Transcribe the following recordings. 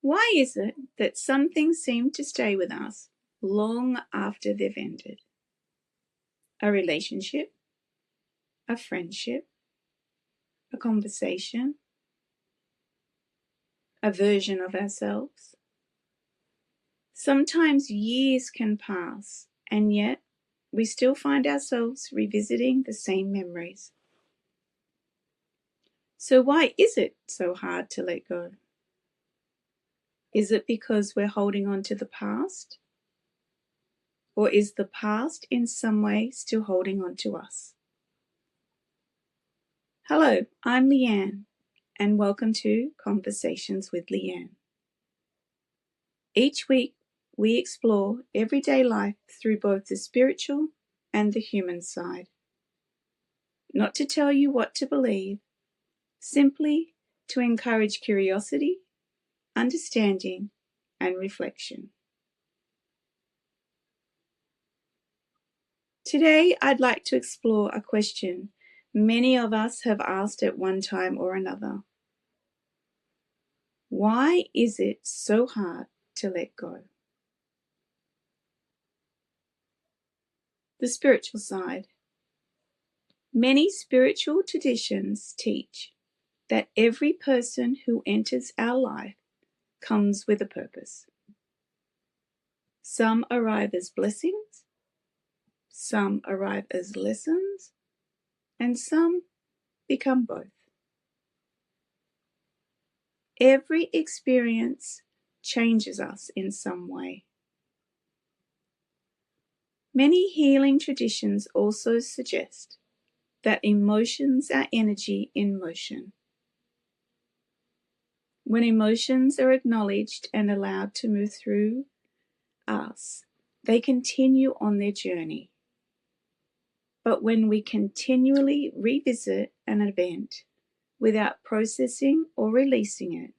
Why is it that some things seem to stay with us long after they've ended? A relationship, a friendship, a conversation, a version of ourselves. Sometimes years can pass, and yet we still find ourselves revisiting the same memories. So why is it so hard to let go? Is it because we're holding on to the past? Or is the past in some way still holding on to us? Hello, I'm Leanne, and welcome to Conversations with Leanne. Each week, we explore everyday life through both the spiritual and the human side. Not to tell you what to believe, simply to encourage curiosity, understanding, and reflection. Today, I'd like to explore a question many of us have asked at one time or another. Why is it so hard to let go? The spiritual side. Many spiritual traditions teach that every person who enters our life comes with a purpose. Some arrive as blessings, some arrive as lessons, and some become both. Every experience changes us in some way. Many healing traditions also suggest that emotions are energy in motion. When emotions are acknowledged and allowed to move through us, they continue on their journey. But when we continually revisit an event without processing or releasing it,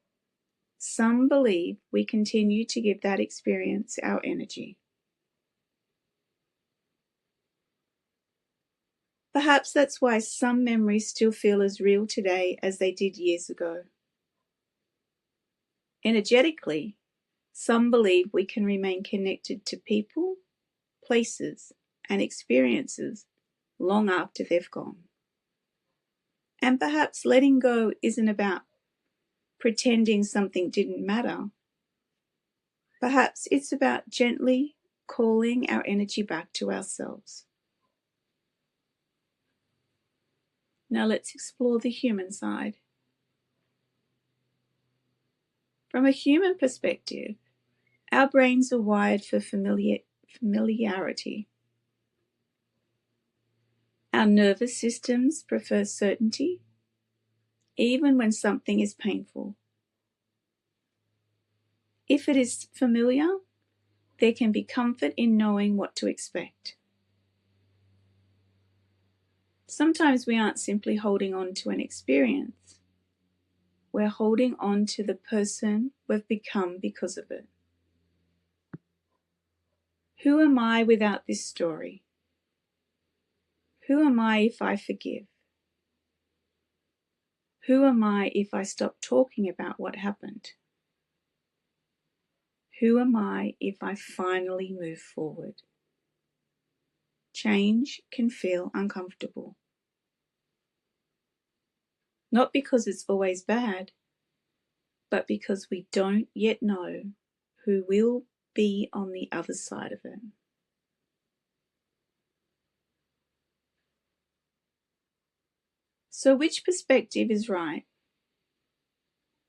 some believe we continue to give that experience our energy. Perhaps that's why some memories still feel as real today as they did years ago. Energetically, some believe we can remain connected to people, places, and experiences long after they've gone. And perhaps letting go isn't about pretending something didn't matter. Perhaps it's about gently calling our energy back to ourselves. Now let's explore the human side. From a human perspective, our brains are wired for familiarity. Our nervous systems prefer certainty, even when something is painful. If it is familiar, there can be comfort in knowing what to expect. Sometimes we aren't simply holding on to an experience. We're holding on to the person we've become because of it. Who am I without this story? Who am I if I forgive? Who am I if I stop talking about what happened? Who am I if I finally move forward? Change can feel uncomfortable. Not because it's always bad, but because we don't yet know who will be on the other side of it. So which perspective is right?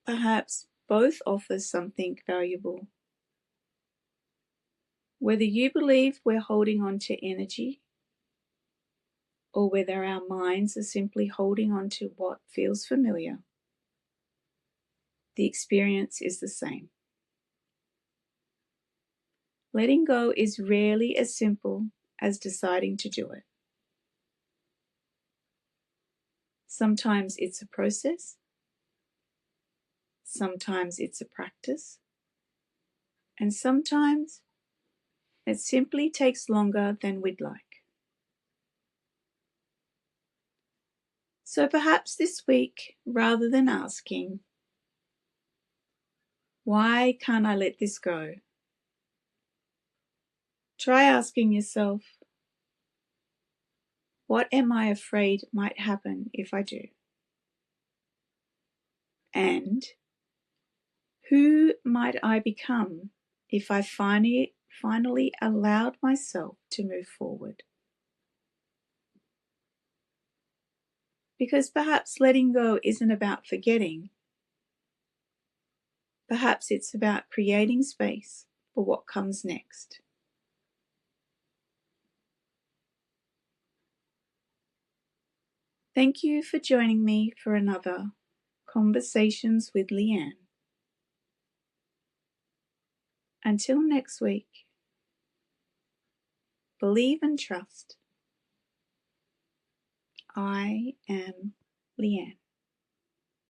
Perhaps both offer something valuable. Whether you believe we're holding on to energy, or whether our minds are simply holding on to what feels familiar, the experience is the same. Letting go is rarely as simple as deciding to do it. Sometimes it's a process, sometimes it's a practice, and sometimes it simply takes longer than we'd like. So perhaps this week, rather than asking, Why can't I let this go? Try asking yourself, what am I afraid might happen if I do? And who might I become if I finally allowed myself to move forward? Because perhaps letting go isn't about forgetting. Perhaps it's about creating space for what comes next. Thank you for joining me for another Conversations with Leanne. Until next week, believe and trust. I am Leanne.